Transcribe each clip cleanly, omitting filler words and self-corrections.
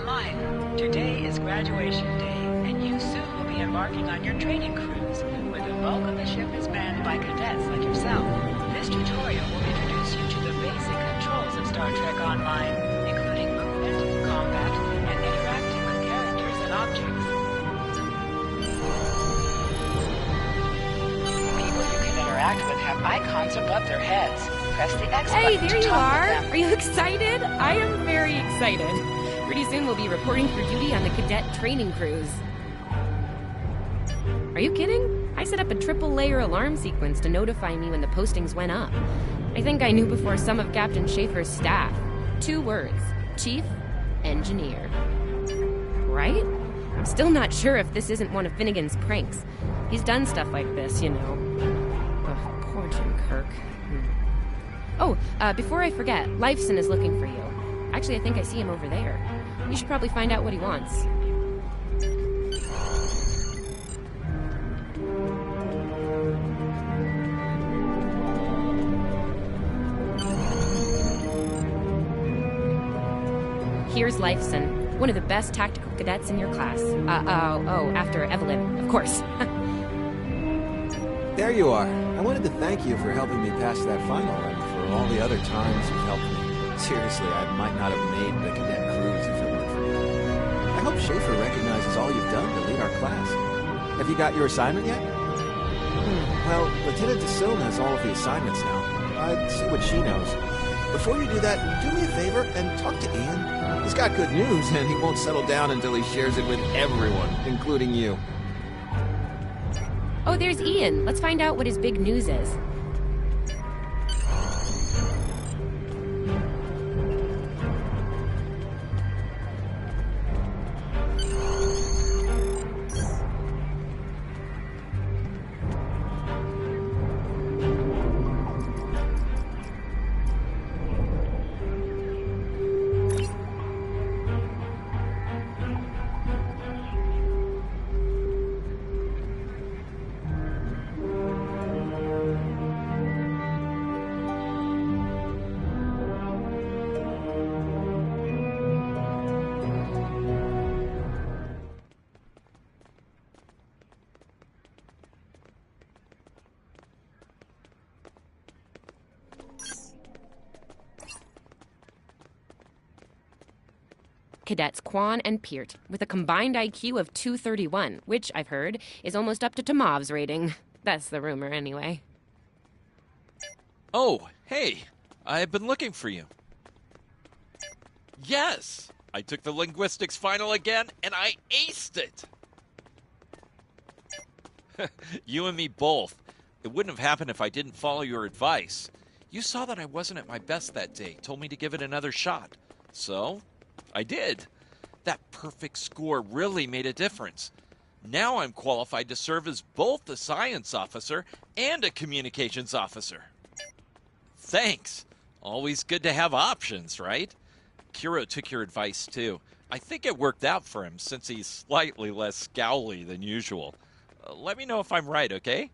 Online. Today is graduation day, and you soon will be embarking on your training cruise, where the bulk of the ship is manned by cadets like yourself. This tutorial will introduce you to the basic controls of Star Trek Online, including movement, combat, and interacting with characters and objects. People you can interact with have icons above their heads. Press the X button Hey, to there you talk are! with them. Are you excited? I am very excited. Pretty soon we'll be reporting for duty on the cadet training cruise. Are you kidding? I set up a triple-layer alarm sequence to notify me when the postings went up. I think I knew before some of Captain Schaefer's staff. 2 words. Chief Engineer. Right? I'm still not sure if this isn't one of Finnegan's pranks. He's done stuff like this, you know. Ugh, poor Jim Kirk. Oh, before I forget, Lifeson is looking for you. Actually, I think I see him over there. You should probably find out what he wants. Here's Lifeson, one of the best tactical cadets in your class. After Evelyn, of course. There you are. I wanted to thank you for helping me pass that final and for all the other times you've helped me. Seriously, I might not have made the cadet cruise if it weren't for you. I hope Schaefer recognizes all you've done to lead our class. Have you got your assignment yet? Well, Lieutenant DeSille has all of the assignments now. I'd see what she knows. Before you do that, do me a favor and talk to Ian. He's got good news, and he won't settle down until he shares it with everyone, including you. Oh, there's Ian. Let's find out what his big news is. Cadets Kwan and Peart, with a combined IQ of 231, which, I've heard, is almost up to Tomov's rating. That's the rumor, anyway. Oh, hey, I've been looking for you. Yes, I took the linguistics final again, and I aced it. You and me both. It wouldn't have happened if I didn't follow your advice. You saw that I wasn't at my best that day, told me to give it another shot. So, I did. That perfect score really made a difference. Now I'm qualified to serve as both a science officer and a communications officer. Thanks. Always good to have options, right? Kiro took your advice too. I think it worked out for him since he's slightly less scowly than usual. Let me know if I'm right, okay?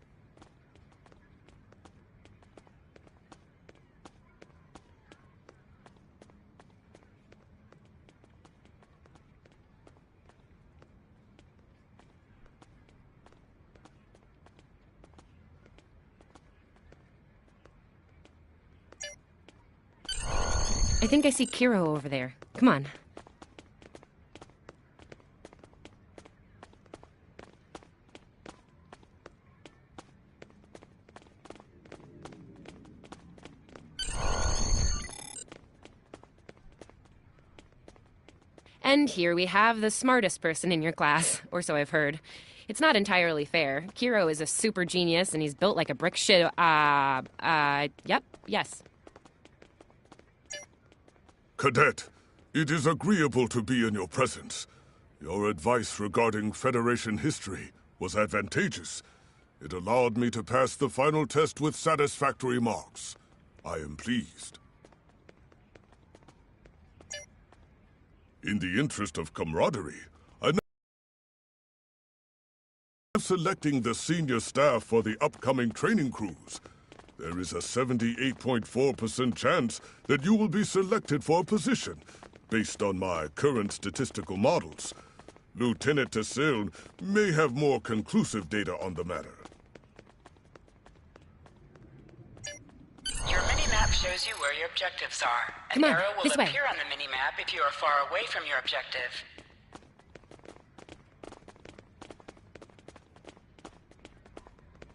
I think I see Kiro over there. Come on. And here we have the smartest person in your class, or so I've heard. It's not entirely fair. Kiro is a super genius, and he's built like a brick shit. Yep, yes. Cadet, it is agreeable to be in your presence. Your advice regarding Federation history was advantageous. It allowed me to pass the final test with satisfactory marks. I am pleased. In the interest of camaraderie, I now am selecting the senior staff for the upcoming training cruise. There is a 78.4% chance that you will be selected for a position. Based on my current statistical models, Lieutenant Tassiln may have more conclusive data on the matter. Your mini-map shows you where your objectives are. Come An on, arrow will this way. appear on the mini-map if you are far away from your objective.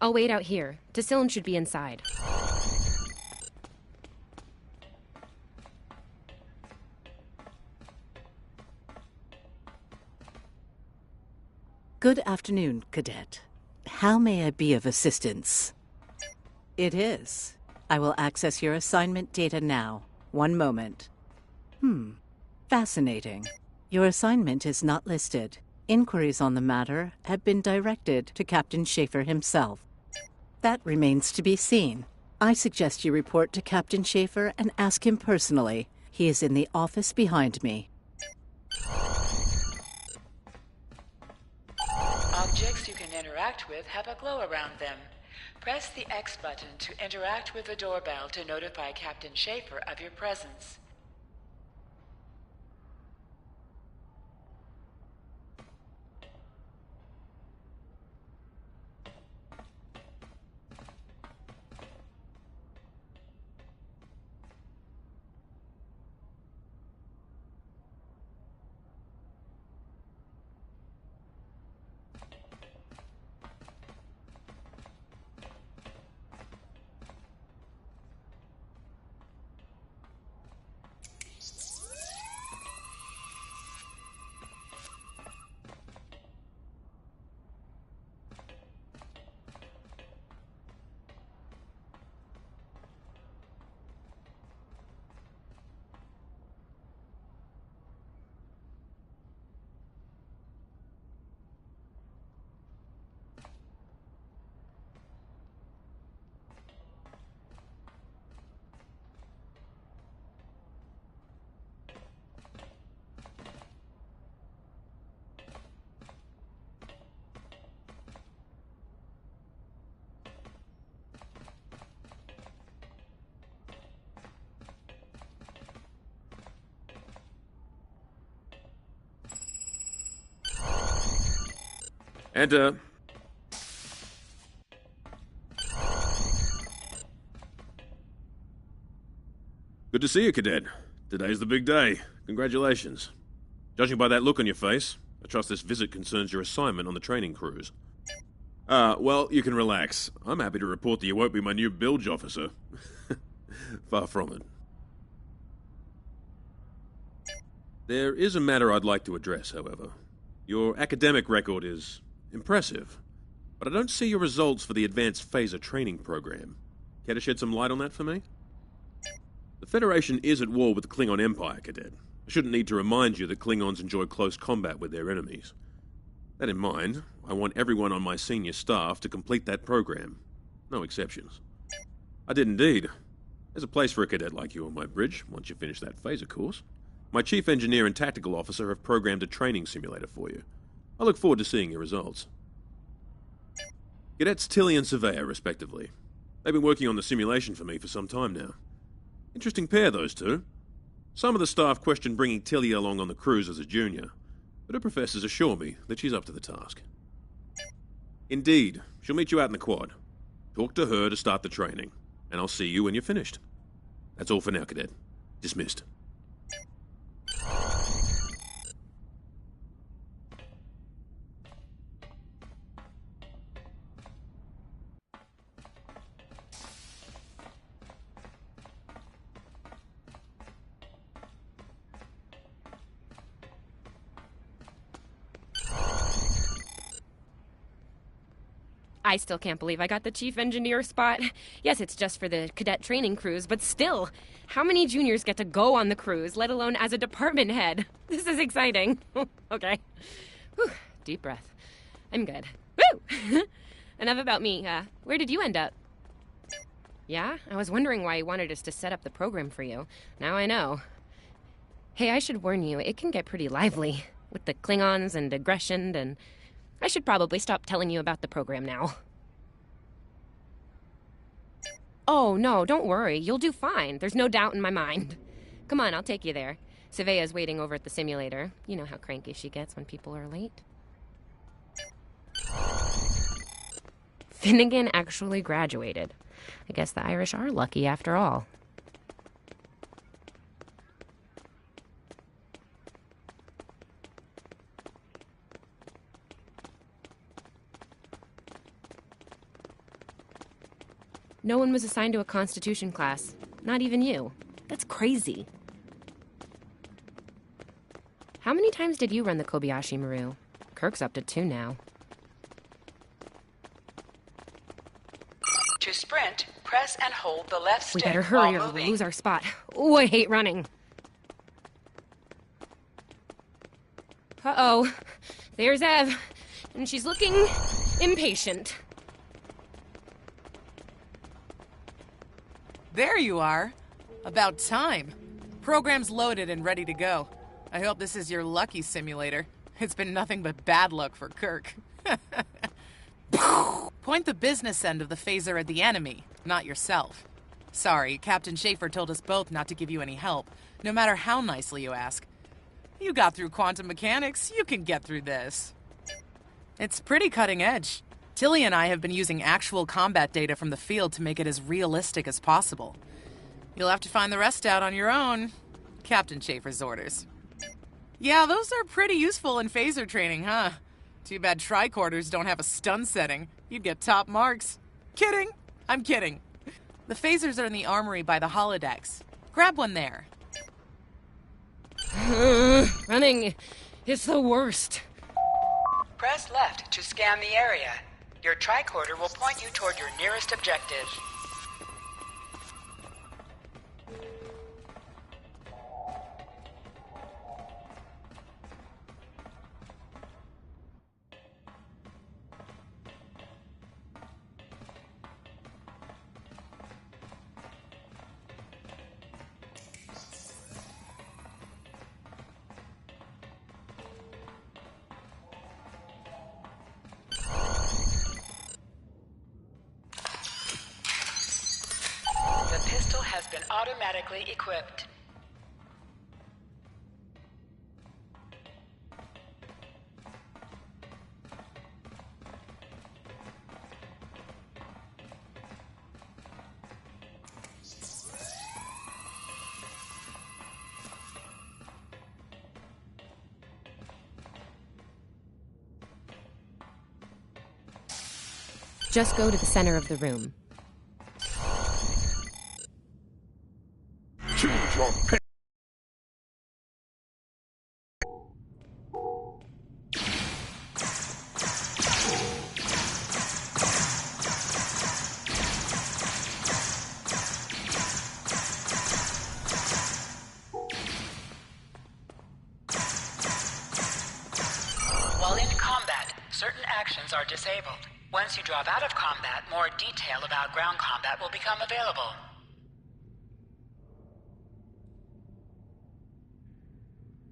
I'll wait out here. Tassiln should be inside. Good afternoon, Cadet. How may I be of assistance? It is. I will access your assignment data now. One moment. Fascinating. Your assignment is not listed. Inquiries on the matter have been directed to Captain Schaefer himself. That remains to be seen. I suggest you report to Captain Schaefer and ask him personally. He is in the office behind me. Objects you can interact with have a glow around them. Press the X button to interact with the doorbell to notify Captain Schaefer of your presence. Enter. Good to see you, Cadet. Today's the big day. Congratulations. Judging by that look on your face, I trust this visit concerns your assignment on the training cruise. Well, you can relax. I'm happy to report that you won't be my new bilge officer. Far from it. There is a matter I'd like to address, however. Your academic record is impressive, but I don't see your results for the Advanced Phaser Training Program. Care to shed some light on that for me? The Federation is at war with the Klingon Empire, Cadet. I shouldn't need to remind you that Klingons enjoy close combat with their enemies. That in mind, I want everyone on my senior staff to complete that program. No exceptions. I did indeed. There's a place for a cadet like you on my bridge, once you finish that phaser course. My chief engineer and tactical officer have programmed a training simulator for you. I look forward to seeing your results. Cadets Tilly and Surveyor, respectively. They've been working on the simulation for me for some time now. Interesting pair, those two. Some of the staff question bringing Tilly along on the cruise as a junior, but her professors assure me that she's up to the task. Indeed, she'll meet you out in the quad. Talk to her to start the training, and I'll see you when you're finished. That's all for now, Cadet. Dismissed. I still can't believe I got the chief engineer spot. Yes, it's just for the cadet training cruise, but still, how many juniors get to go on the cruise, let alone as a department head? This is exciting. Okay. Whew. Deep breath. I'm good. Woo! Enough about me. Where did you end up? Yeah? I was wondering why you wanted us to set up the program for you. Now I know. Hey, I should warn you, it can get pretty lively. With the Klingons and aggression and... I should probably stop telling you about the program now. Oh, no, don't worry. You'll do fine. There's no doubt in my mind. Come on, I'll take you there. Savea's waiting over at the simulator. You know how cranky she gets when people are late. Finnegan actually graduated. I guess the Irish are lucky after all. No one was assigned to a Constitution class. Not even you. That's crazy. How many times did you run the Kobayashi Maru? Kirk's up to 2 now. To sprint, press and hold the left stick We better hurry while or we'll moving. lose our spot. Oh, I hate running. Uh-oh. There's Ev. And she's looking impatient. There you are. About time. Program's loaded and ready to go. I hope this is your lucky simulator. It's been nothing but bad luck for Kirk. Point the business end of the phaser at the enemy, not yourself. Sorry, Captain Schaefer told us both not to give you any help, no matter how nicely you ask. You got through quantum mechanics, you can get through this. It's pretty cutting edge. Tilly and I have been using actual combat data from the field to make it as realistic as possible. You'll have to find the rest out on your own. Captain Schaefer's orders. Yeah, those are pretty useful in phaser training, huh? Too bad tricorders don't have a stun setting. You'd get top marks. Kidding. I'm kidding. The phasers are in the armory by the holodecks. Grab one there. Running is the worst. Press left to scan the area. Your tricorder will point you toward your nearest objective. The pistol has been automatically equipped. Just go to the center of the room. Choose your pick. While in combat, certain actions are disabled. Once you drop out of combat, more detail about ground combat will become available.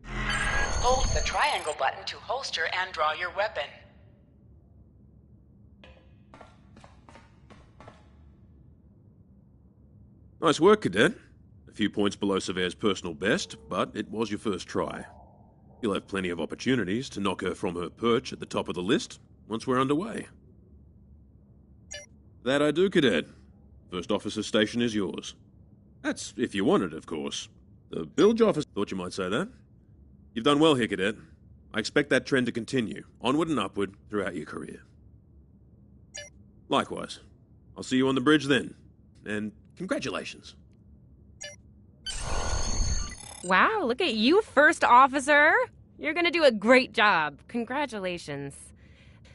Hold the triangle button to holster and draw your weapon. Nice work, Cadet. A few points below Severe's personal best, but it was your first try. You'll have plenty of opportunities to knock her from her perch at the top of the list once we're underway. That I do, Cadet. First officer station is yours. That's if you want it, of course. The bilge officer thought you might say that. You've done well here, Cadet. I expect that trend to continue, onward and upward, throughout your career. Likewise. I'll see you on the bridge then. And congratulations. Wow, look at you, first officer. You're gonna do a great job. Congratulations.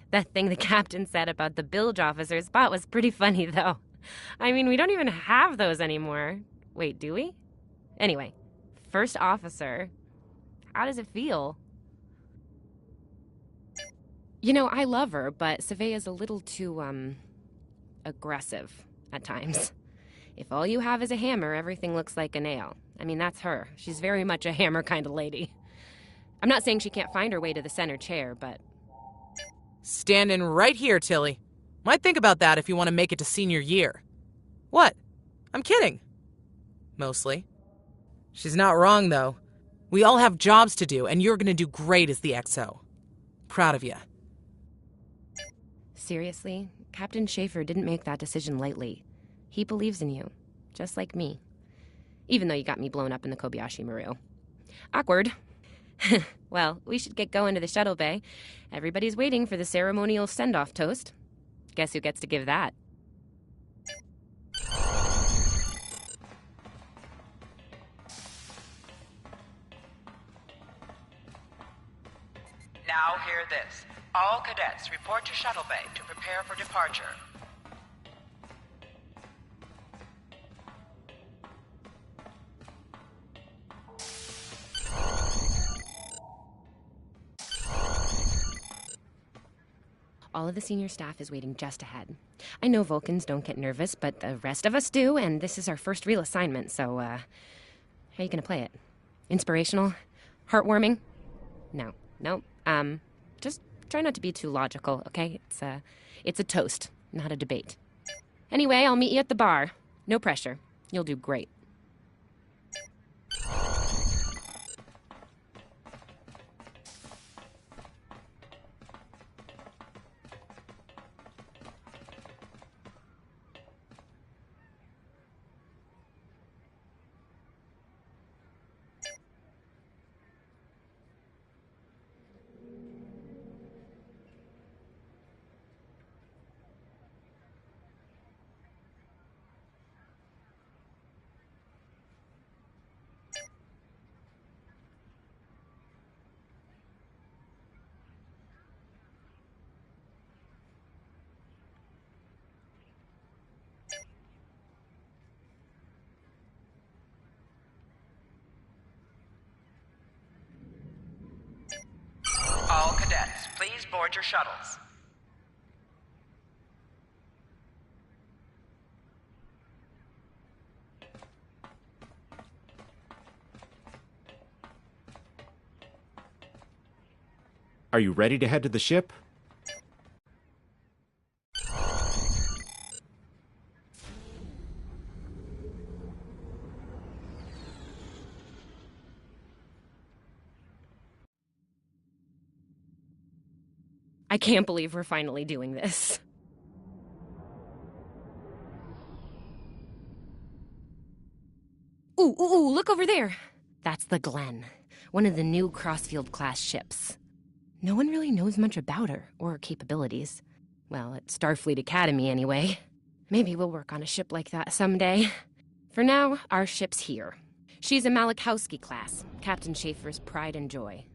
That thing the captain said about the bilge officer spot was pretty funny, though. I mean, we don't even have those anymore. Wait, do we? Anyway, first officer. How does it feel? You know, I love her, but Savea's a little too, aggressive at times. If all you have is a hammer, everything looks like a nail. I mean, that's her. She's very much a hammer kind of lady. I'm not saying she can't find her way to the center chair, but... Standing right here, Tilly. Might think about that if you want to make it to senior year. What? I'm kidding. Mostly. She's not wrong, though. We all have jobs to do, and you're gonna do great as the XO. Proud of you. Seriously, Captain Schaefer didn't make that decision lightly. He believes in you, just like me. Even though you got me blown up in the Kobayashi Maru. Awkward. Well, we should get going to the shuttle bay. Everybody's waiting for the ceremonial send-off toast. Guess who gets to give that? Now hear this. All cadets report to shuttle bay to prepare for departure. All of the senior staff is waiting just ahead. I know Vulcans don't get nervous, but the rest of us do, and this is our first real assignment, so, how are you gonna play it? Inspirational? Heartwarming? No. Just try not to be too logical, okay? It's a toast, not a debate. Anyway, I'll meet you at the bar. No pressure. You'll do great. All cadets, please board your shuttles. Are you ready to head to the ship? I can't believe we're finally doing this. Ooh, look over there. That's the Glen, one of the new Crossfield-class ships. No one really knows much about her or her capabilities. Well, at Starfleet Academy, anyway. Maybe we'll work on a ship like that someday. For now, our ship's here. She's a Malachowski class, Captain Schaefer's pride and joy.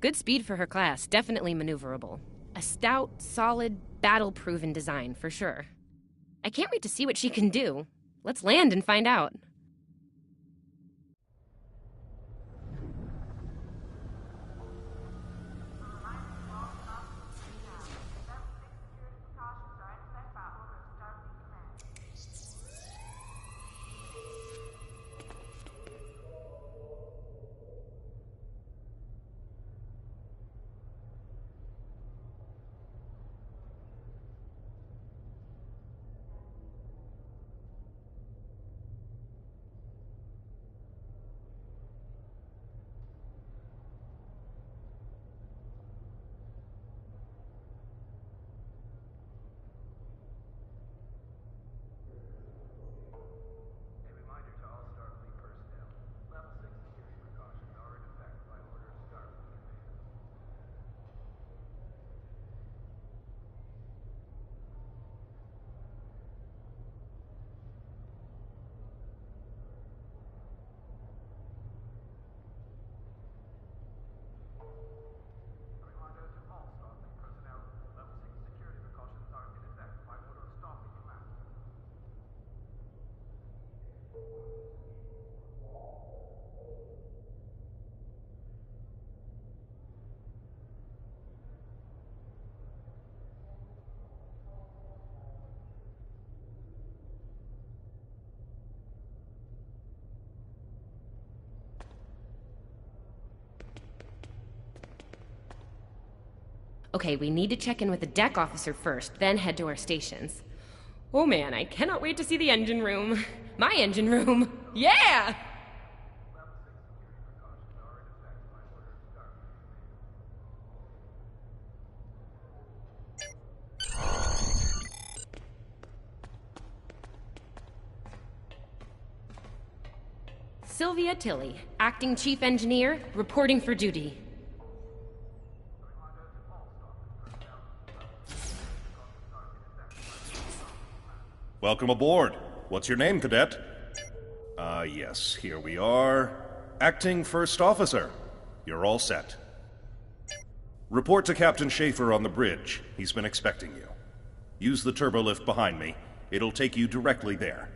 Good speed for her class, definitely maneuverable. A stout, solid, battle-proven design, for sure. I can't wait to see what she can do. Let's land and find out. Okay, we need to check in with the deck officer first, then head to our stations. Oh man, I cannot wait to see the engine room. My engine room. Yeah! Sylvia Tilley, Acting Chief Engineer, reporting for duty. Welcome aboard. What's your name, Cadet? Yes, here we are. Acting First Officer. You're all set. Report to Captain Schaefer on the bridge. He's been expecting you. Use the turbolift behind me. It'll take you directly there.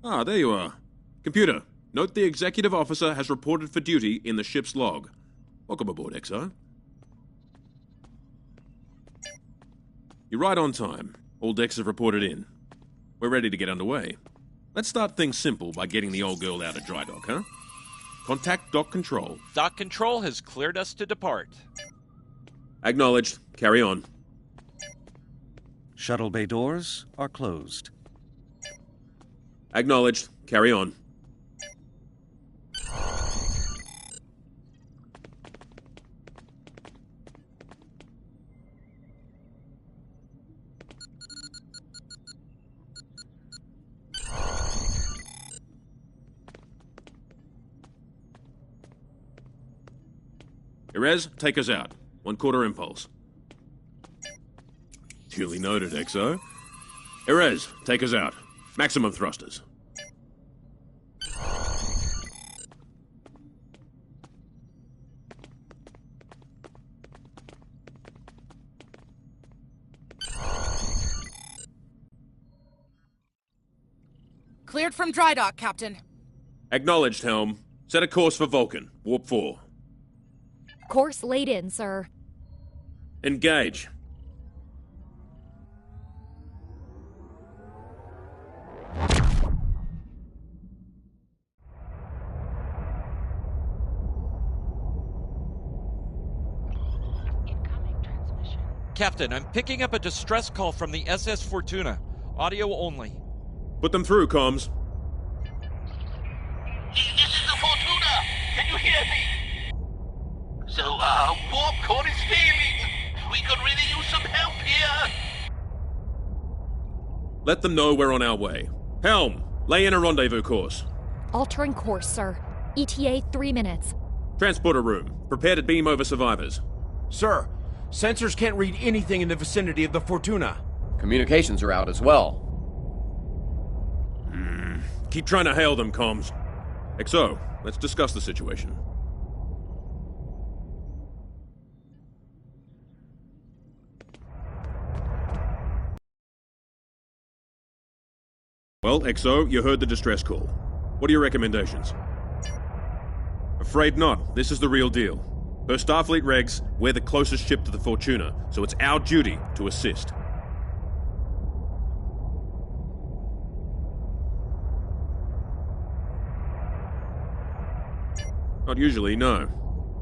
Ah, there you are. Computer, note the executive officer has reported for duty in the ship's log. Welcome aboard, XO. You're right on time. All decks have reported in. We're ready to get underway. Let's start things simple by getting the old girl out of dry dock, huh? Contact Dock Control. Dock Control has cleared us to depart. Acknowledged. Carry on. Shuttle bay doors are closed. Acknowledged. Carry on. Erez, take us out. 1/4 impulse. Duly noted, XO. Erez, take us out. Maximum thrusters. Cleared from dry dock, Captain. Acknowledged, Helm. Set a course for Vulcan. Warp 4. Course laid in, sir. Engage. Captain, I'm picking up a distress call from the SS Fortuna. Audio only. Put them through, comms. This is the Fortuna! Can you hear me? So, warp core is failing. We could really use some help here. Let them know we're on our way. Helm, lay in a rendezvous course. Altering course, sir. ETA 3 minutes. Transporter room. Prepare to beam over survivors. Sir, sensors can't read anything in the vicinity of the Fortuna. Communications are out as well. Keep trying to hail them, comms. XO, let's discuss the situation. Well, XO, you heard the distress call. What are your recommendations? Afraid not. This is the real deal. Per Starfleet regs, we're the closest ship to the Fortuna, so it's our duty to assist. Not usually, no.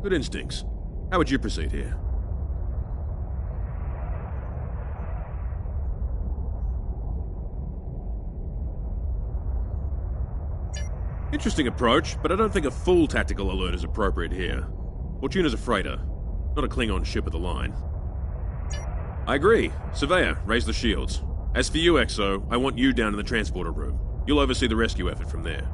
Good instincts. How would you proceed here? Interesting approach, but I don't think a full tactical alert is appropriate here. Fortuna's a freighter, not a Klingon ship of the line. I agree. Surveyor, raise the shields. As for you, XO, I want you down in the transporter room. You'll oversee the rescue effort from there.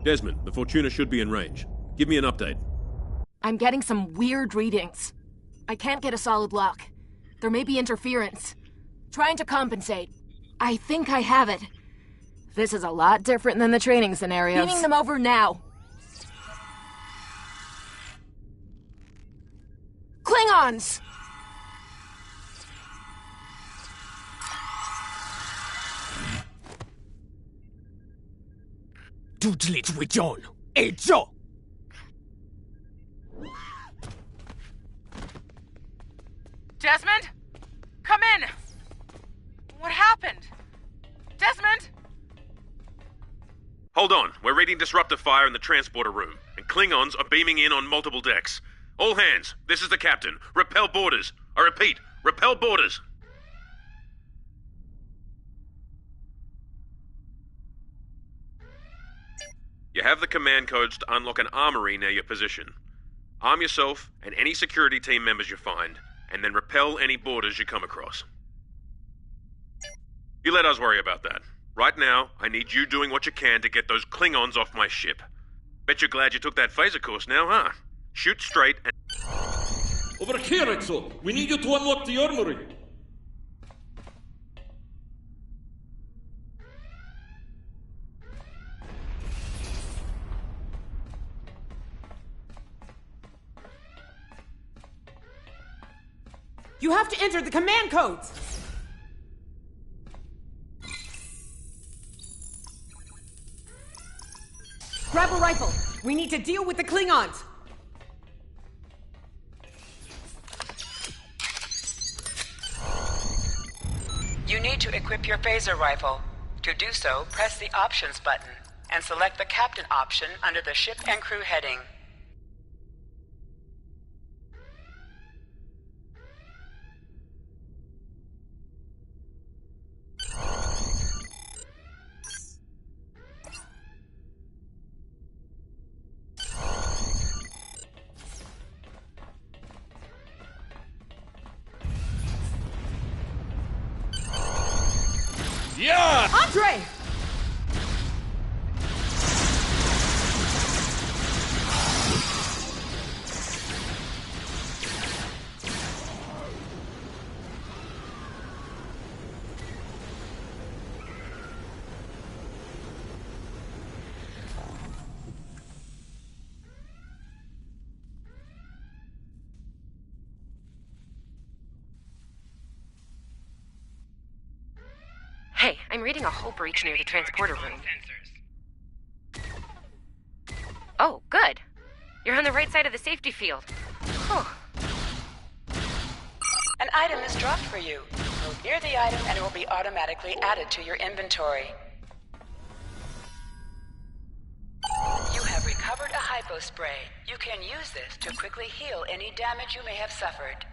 Desmond, the Fortuna should be in range. Give me an update. I'm getting some weird readings. I can't get a solid lock. There may be interference. Trying to compensate. I think I have it. This is a lot different than the training scenarios. Beaming them over now. Klingons! Desmond? Come in! What happened? Desmond? Hold on. We're reading disruptive fire in the transporter room, and Klingons are beaming in on multiple decks. All hands, this is the captain. Repel boarders. I repeat, repel boarders. You have the command codes to unlock an armory near your position. Arm yourself and any security team members you find, and then repel any boarders you come across. You let us worry about that. Right now, I need you doing what you can to get those Klingons off my ship. Bet you're glad you took that phaser course now, huh? Shoot straight and... Over here, Exo! We need you to unlock the armory! You have to enter the command codes! Grab a rifle! We need to deal with the Klingons! You need to equip your phaser rifle. To do so, press the Options button and select the Captain option under the Ship and Crew heading. Yeah! Andre! Hey, I'm reading a hull breach near the transporter room. Oh, good. You're on the right side of the safety field. Whew. An item is dropped for you. Move near the item and it will be automatically added to your inventory. You have recovered a hypo spray. You can use this to quickly heal any damage you may have suffered.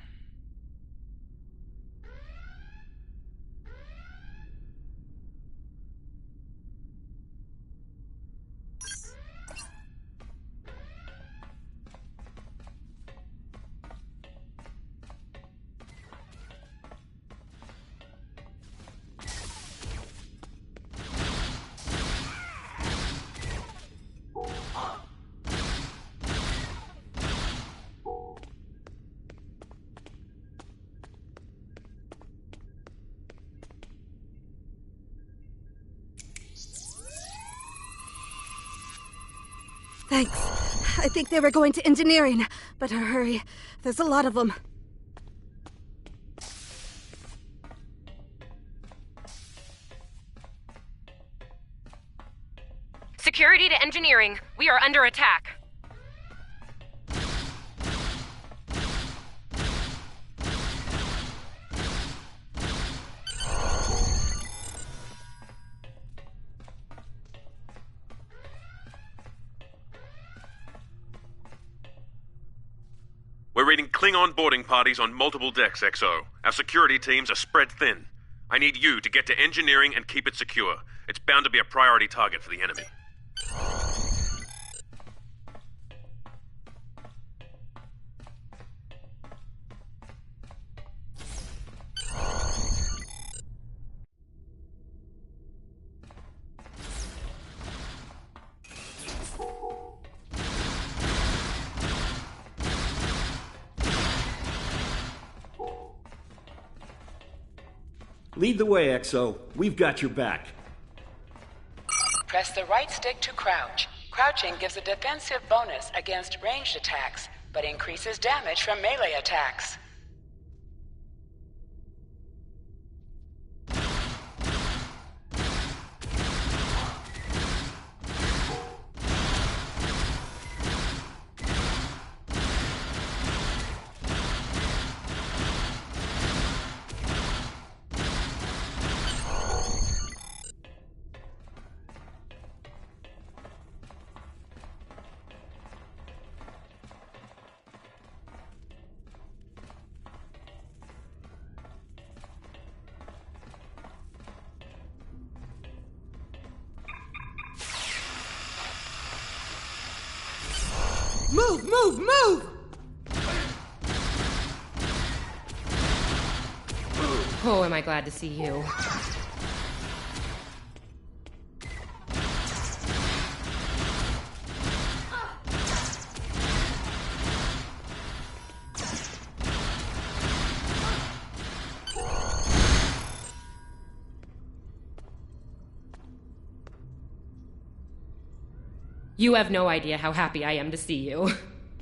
Thanks. I think they were going to engineering. Better hurry. There's a lot of them. Security to engineering. We are under attack. We're reading Klingon boarding parties on multiple decks, XO. Our security teams are spread thin. I need you to get to engineering and keep it secure. It's bound to be a priority target for the enemy. Lead the way, XO. We've got your back. Press the right stick to crouch. Crouching gives a defensive bonus against ranged attacks, but increases damage from melee attacks. Move, move, move! Oh, am I glad to see you. You have no idea how happy I am to see you.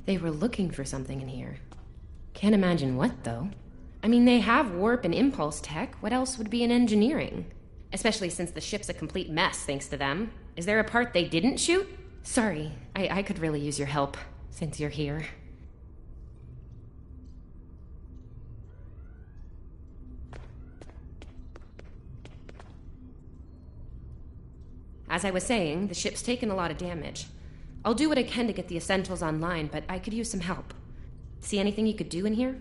They were looking for something in here. Can't imagine what, though. I mean, they have warp and impulse tech. What else would be in engineering? Especially since the ship's a complete mess, thanks to them. Is there a part they didn't shoot? Sorry, I could really use your help, since you're here. As I was saying, the ship's taken a lot of damage. I'll do what I can to get the essentials online, but I could use some help. See anything you could do in here?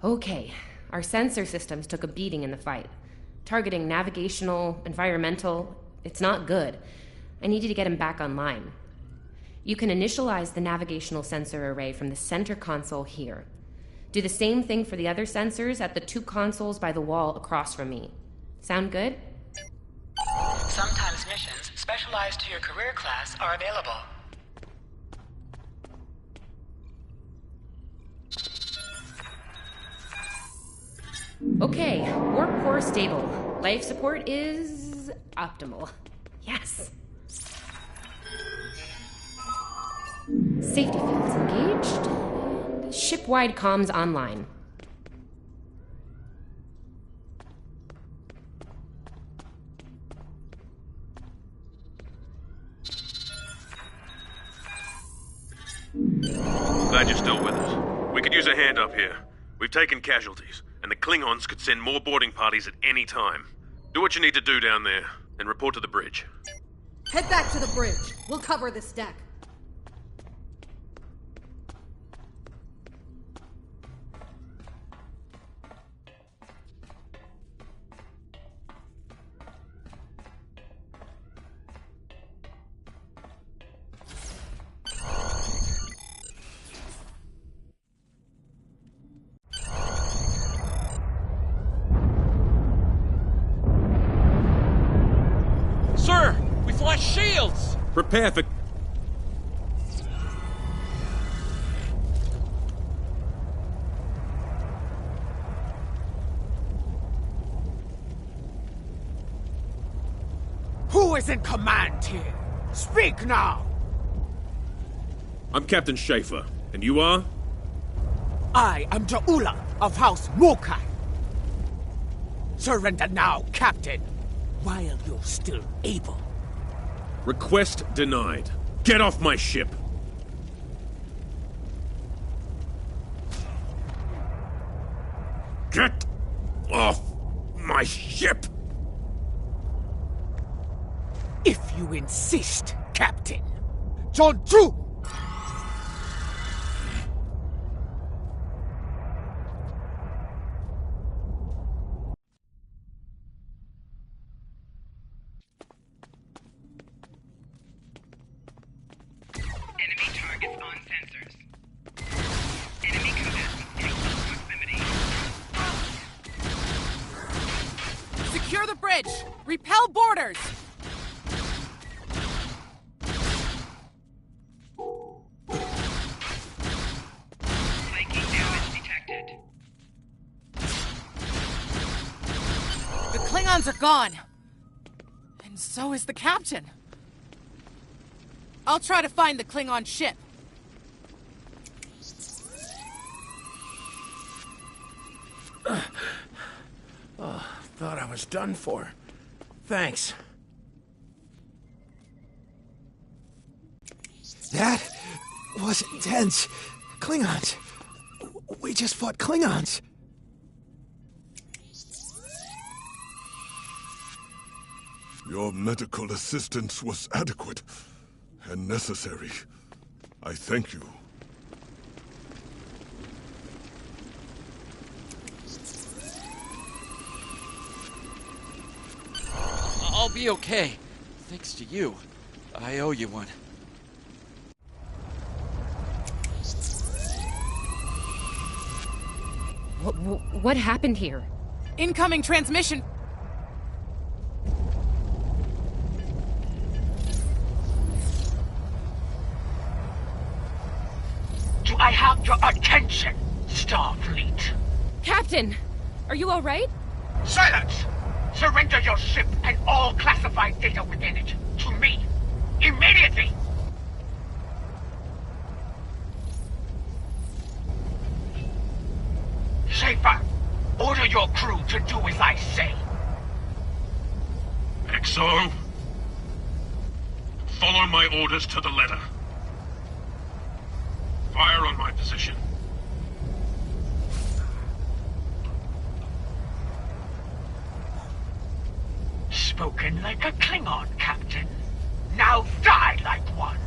Okay, our sensor systems took a beating in the fight. Targeting navigational, environmental, it's not good. I need you to get them back online. You can initialize the navigational sensor array from the center console here. Do the same thing for the other sensors at the 2 consoles by the wall across from me. Sound good? Sometimes missions specialized to your career class are available. Okay, warp core stable. Life support is optimal. Yes. Safety fields engaged. And ship-wide comms online. Glad you're still with us. We could use a hand up here. We've taken casualties, and the Klingons could send more boarding parties at any time. Do what you need to do down there, and report to the bridge. Head back to the bridge. We'll cover this deck. Sir, we've lost shields! Prepare for... Who is in command here? Speak now! I'm Captain Schaefer, and you are? I am Ja'ula of House Mokai. Surrender now, Captain, while you're still able. Request denied. Get off my ship! Get off my ship! If you insist, Captain. John Drew! Secure the bridge! Repel boarders! Flanking damage detected. Klingons are gone. And so is the captain. I'll try to find the Klingon ship. Oh, thought I was done for. Thanks. That was intense. Klingons. We just fought Klingons. Your medical assistance was adequate and necessary. I thank you. I'll be okay. Thanks to you. I owe you one. What happened here? Incoming transmission. Do I have your attention, Starfleet? Captain! Are you alright? Silence! Surrender your ship and all classified data within it to me. Immediately! Schaefer, order your crew to do as I say. XO, follow my orders to the letter. Fire on my position. Spoken like a Klingon, Captain. Now die like one.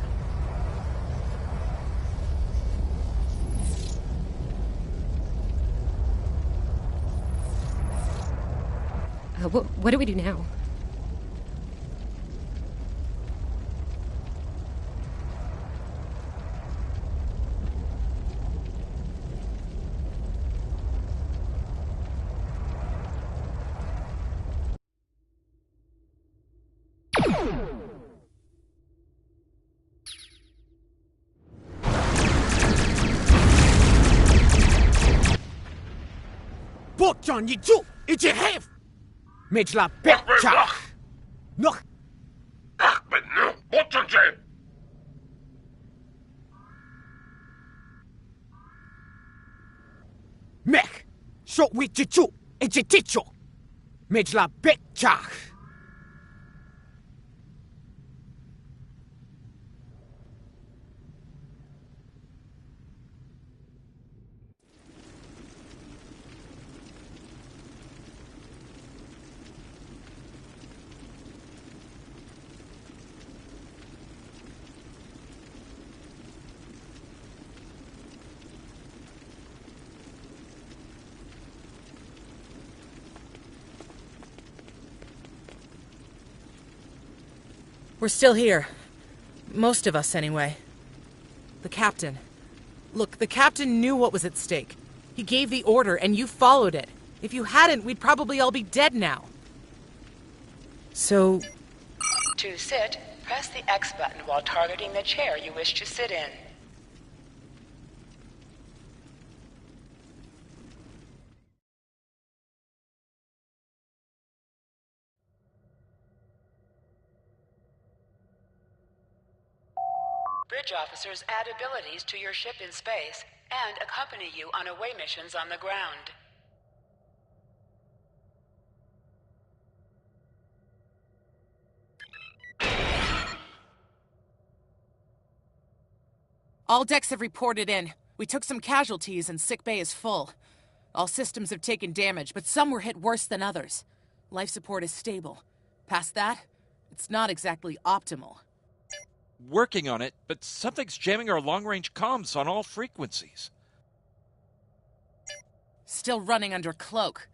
What do we do now? 복전 이쪽 이제 해. 메질라 백자. 너. 아hmen, 어쩐지. 맥. 속 위쪽 이제 뒤쪽. 메질라 백자. We're still here. Most of us, anyway. The captain. Look, the captain knew what was at stake. He gave the order, and you followed it. If you hadn't, we'd probably all be dead now. So... To sit, press the X button while targeting the chair you wish to sit in. Bridge officers add abilities to your ship in space and accompany you on away missions on the ground. All decks have reported in. We took some casualties and sickbay is full. All systems have taken damage, but some were hit worse than others. Life support is stable. Past that, it's not exactly optimal. Working on it, but something's jamming our long-range comms on all frequencies. Still running under cloak.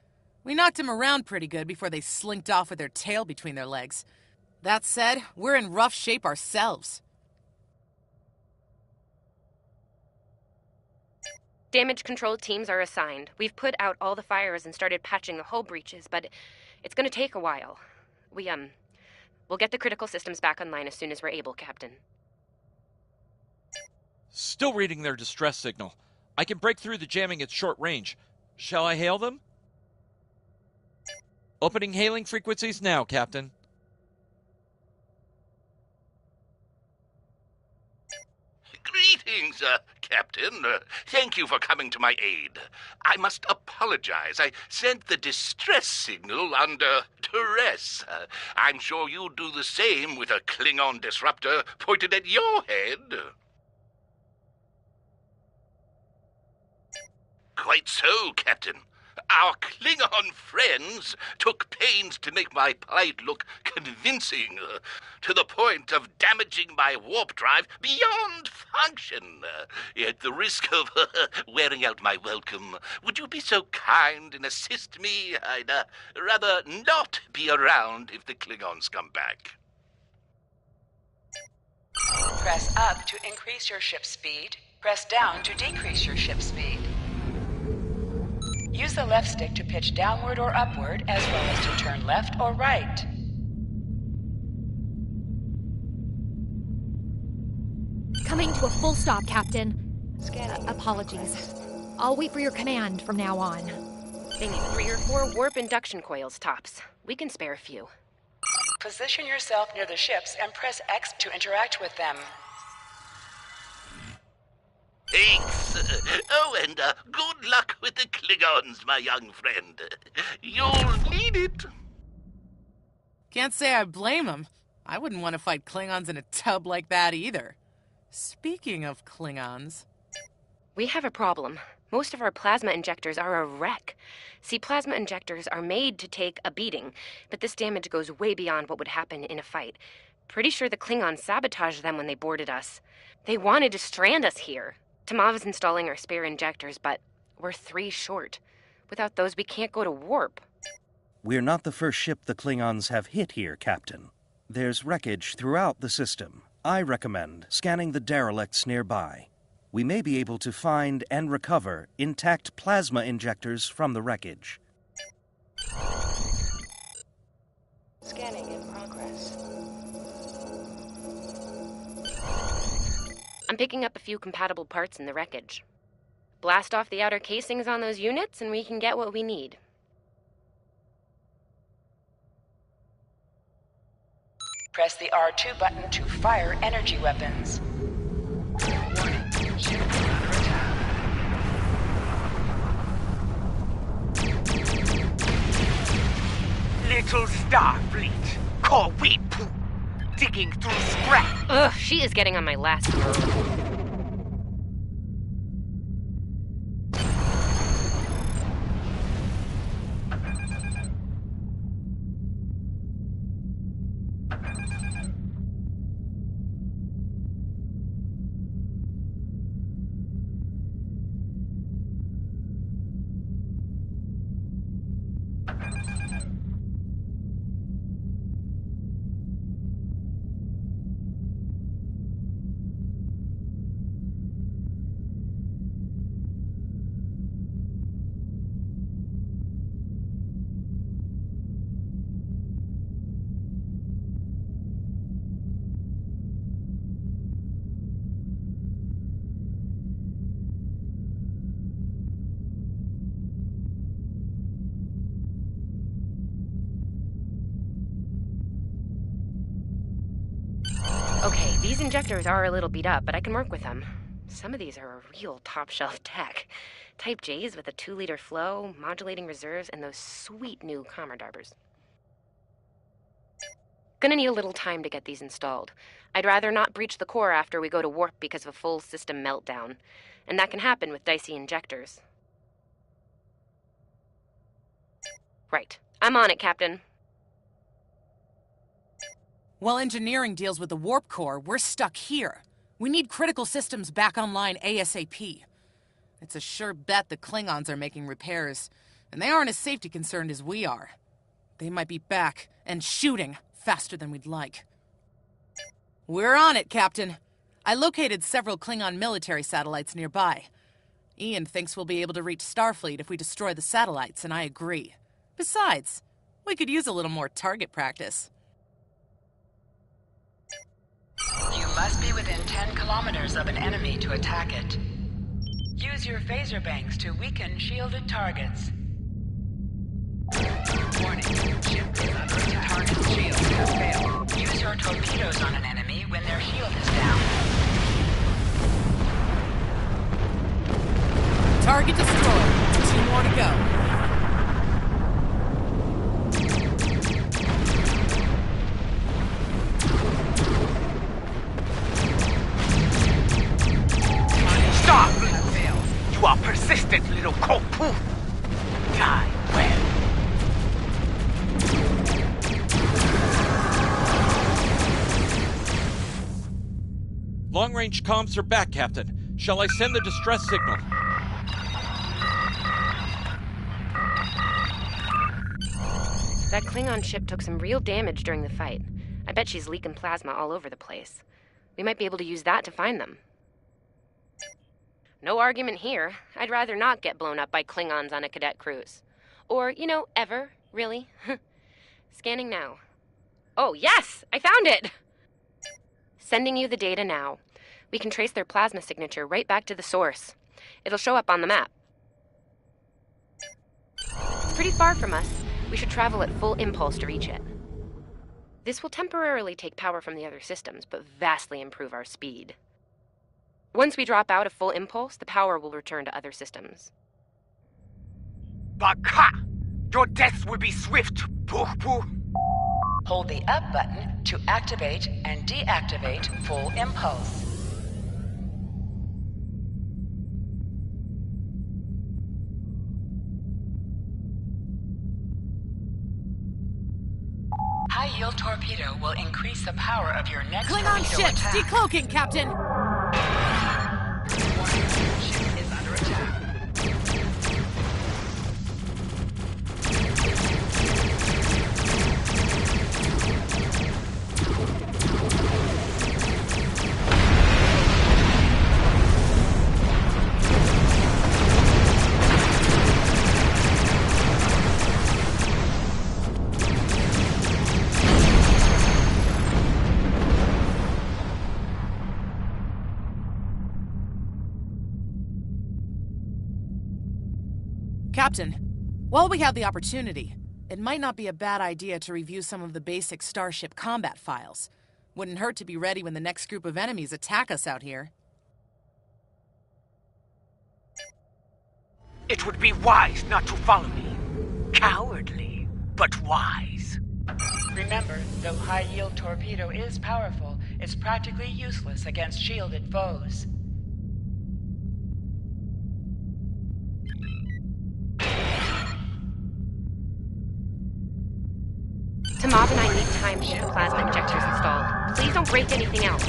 We knocked him around pretty good before they slinked off with their tail between their legs. That said, we're in rough shape ourselves. Damage control teams are assigned. We've put out all the fires and started patching the hull breaches, but it's gonna take a while. We'll get the critical systems back online as soon as we're able, Captain. Still reading their distress signal. I can break through the jamming at short range. Shall I hail them? Opening hailing frequencies now, Captain. Greetings, Captain. Thank you for coming to my aid. I must apologize. I sent the distress signal under duress. I'm sure you'd do the same with a Klingon disruptor pointed at your head. Quite so, Captain. Our Klingon friends took pains to make my plight look convincing, to the point of damaging my warp drive beyond function. At the risk of wearing out my welcome, would you be so kind and assist me? I'd rather not be around if the Klingons come back. Press up to increase your ship speed. Press down to decrease your ship speed. Use the left stick to pitch downward or upward, as well as to turn left or right. Coming to a full stop, Captain. Apologies. I'll wait for your command from now on. They need 3 or 4 warp induction coils, tops. We can spare a few. Position yourself near the ships and press X to interact with them. Thanks. Oh, and good luck with the Klingons, my young friend. You'll need it. Can't say I blame him. I wouldn't want to fight Klingons in a tub like that either. Speaking of Klingons... We have a problem. Most of our plasma injectors are a wreck. See, plasma injectors are made to take a beating, but this damage goes way beyond what would happen in a fight. Pretty sure the Klingons sabotaged them when they boarded us. They wanted to strand us here. Tamav's installing our spare injectors, but we're 3 short. Without those, we can't go to warp. We're not the first ship the Klingons have hit here, Captain. There's wreckage throughout the system. I recommend scanning the derelicts nearby. We may be able to find and recover intact plasma injectors from the wreckage. Scanning in progress. I'm picking up a few compatible parts in the wreckage. Blast off the outer casings on those units and we can get what we need. Press the R2 button to fire energy weapons. Warning, ship is under attack. Little Starfleet, call we poop, digging through scrap. Ugh, she is getting on my last nerve. Okay, these injectors are a little beat up, but I can work with them. Some of these are a real top-shelf tech. Type J's with a 2-liter flow, modulating reserves, and those sweet new Commodarbers. Gonna need a little time to get these installed. I'd rather not breach the core after we go to warp because of a full system meltdown. And that can happen with dicey injectors. Right. I'm on it, Captain. While engineering deals with the warp core, we're stuck here. We need critical systems back online ASAP. It's a sure bet the Klingons are making repairs, and they aren't as safety concerned as we are. They might be back and shooting faster than we'd like. We're on it, Captain. I located several Klingon military satellites nearby. Ian thinks we'll be able to reach Starfleet if we destroy the satellites, and I agree. Besides, we could use a little more target practice. You must be within 10 kilometers of an enemy to attack it. Use your phaser banks to weaken shielded targets. Warning, your torpedoes on an enemy when their shield is down. Target destroyed. 2 more to go. Stop! You are persistent, little cockpoo. Die well. Long-range comms are back, Captain. Shall I send the distress signal? That Klingon ship took some real damage during the fight. I bet she's leaking plasma all over the place. We might be able to use that to find them. No argument here. I'd rather not get blown up by Klingons on a cadet cruise. Or, ever, really. Scanning now. Oh, yes! I found it! Sending you the data now. We can trace their plasma signature right back to the source. It'll show up on the map. It's pretty far from us. We should travel at full impulse to reach it. This will temporarily take power from the other systems, but vastly improve our speed. Once we drop out of full impulse, the power will return to other systems. Baka! Your death will be swift, poo-poo. Hold the up button to activate and deactivate full impulse. High-yield torpedo will increase the power of your next Klingon torpedo ships attack. decloaking, Captain! Ship is under attack. Captain, while we have the opportunity, it might not be a bad idea to review some of the basic Starship combat files. Wouldn't hurt to be ready when the next group of enemies attack us out here. It would be wise not to follow me. Cowardly, but wise. Remember, though high-yield torpedo is powerful, it's practically useless against shielded foes. Tamav and I need time to get the plasma injectors installed. Please don't break anything else.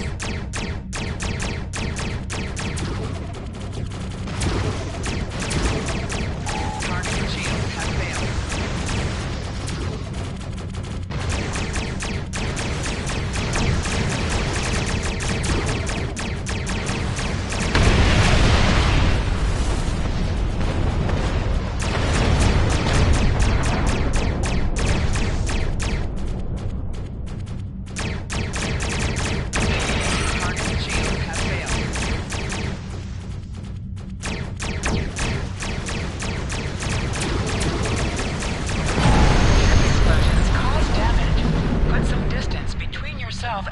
Target shield has failed.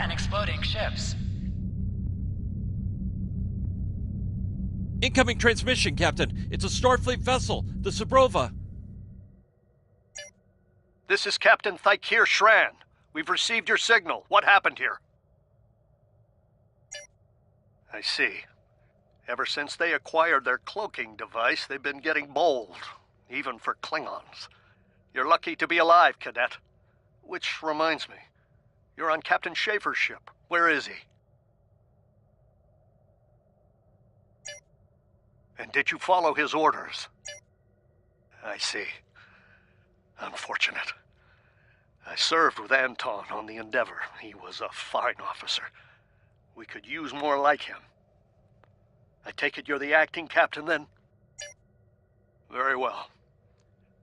And exploding ships. Incoming transmission, Captain. It's a Starfleet vessel, the Sabrova. This is Captain Thykir Shran. We've received your signal. What happened here? I see. Ever since they acquired their cloaking device, they've been getting bold, even for Klingons. You're lucky to be alive, Cadet. Which reminds me, you're on Captain Schaefer's ship. Where is he? And did you follow his orders? I see. Unfortunate. I served with Anton on the Endeavor. He was a fine officer. We could use more like him. I take it you're the acting captain, then? Very well.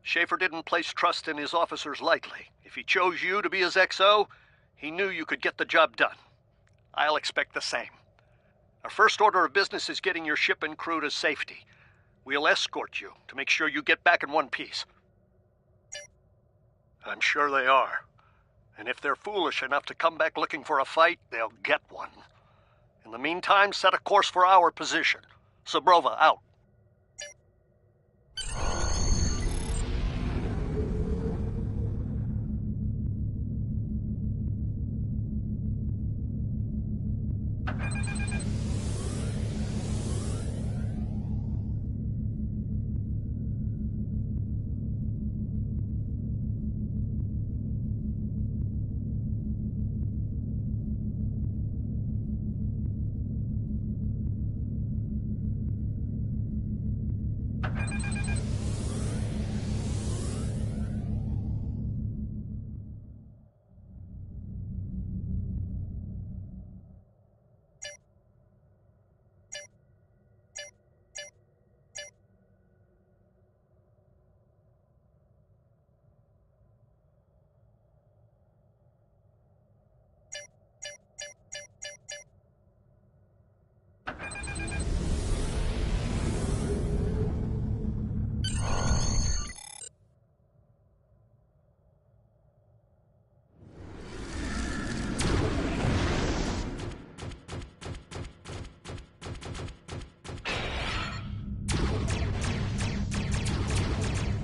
Schaefer didn't place trust in his officers lightly. If he chose you to be his XO, he knew you could get the job done. I'll expect the same. Our first order of business is getting your ship and crew to safety. We'll escort you to make sure you get back in one piece. I'm sure they are. And if they're foolish enough to come back looking for a fight, they'll get one. In the meantime, set a course for our position. Sabrova, out.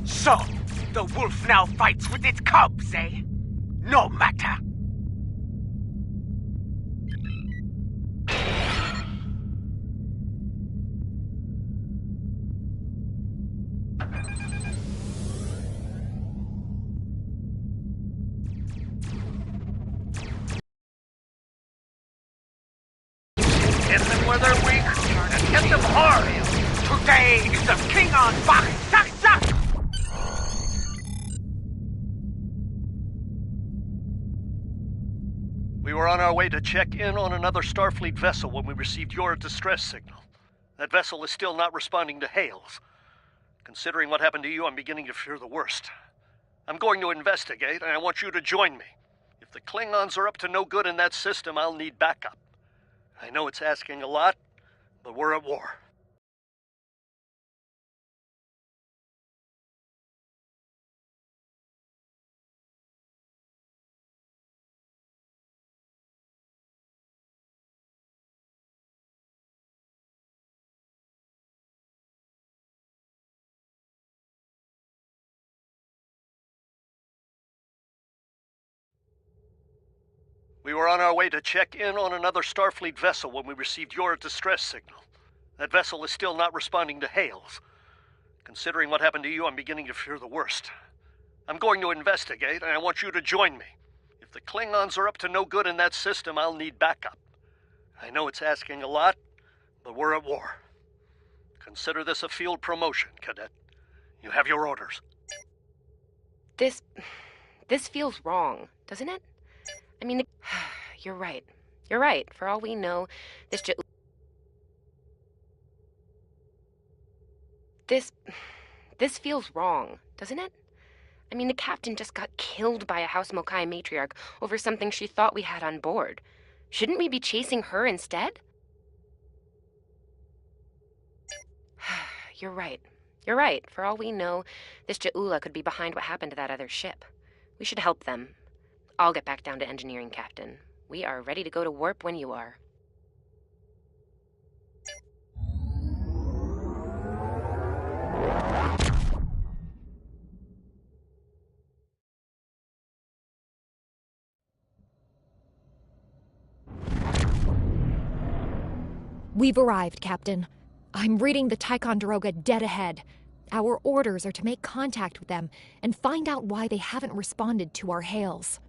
So, the wolf now fights with its cubs, eh? No matter. Hit them where they're weak, and hit them hard. Today is the Klingon Bach. We were on our way to check in on another Starfleet vessel when we received your distress signal. That vessel is still not responding to hails. Considering what happened to you, I'm beginning to fear the worst. I'm going to investigate, and I want you to join me. If the Klingons are up to no good in that system, I'll need backup. I know it's asking a lot, but we're at war. We were on our way to check in on another Starfleet vessel when we received your distress signal. That vessel is still not responding to hails. Considering what happened to you, I'm beginning to fear the worst. I'm going to investigate, and I want you to join me. If the Klingons are up to no good in that system, I'll need backup. I know it's asking a lot, but we're at war. Consider this a field promotion, Cadet. You have your orders. This feels wrong, doesn't it? I mean, you're right. You're right. For all we know, this feels wrong, doesn't it? I mean, the captain just got killed by a House Mokai matriarch over something she thought we had on board. Shouldn't we be chasing her instead? You're right. You're right. For all we know, this Ja'ula could be behind what happened to that other ship. We should help them. I'll get back down to engineering, Captain. We are ready to go to warp when you are. We've arrived, Captain. I'm reading the Ticonderoga dead ahead. Our orders are to make contact with them and find out why they haven't responded to our hails.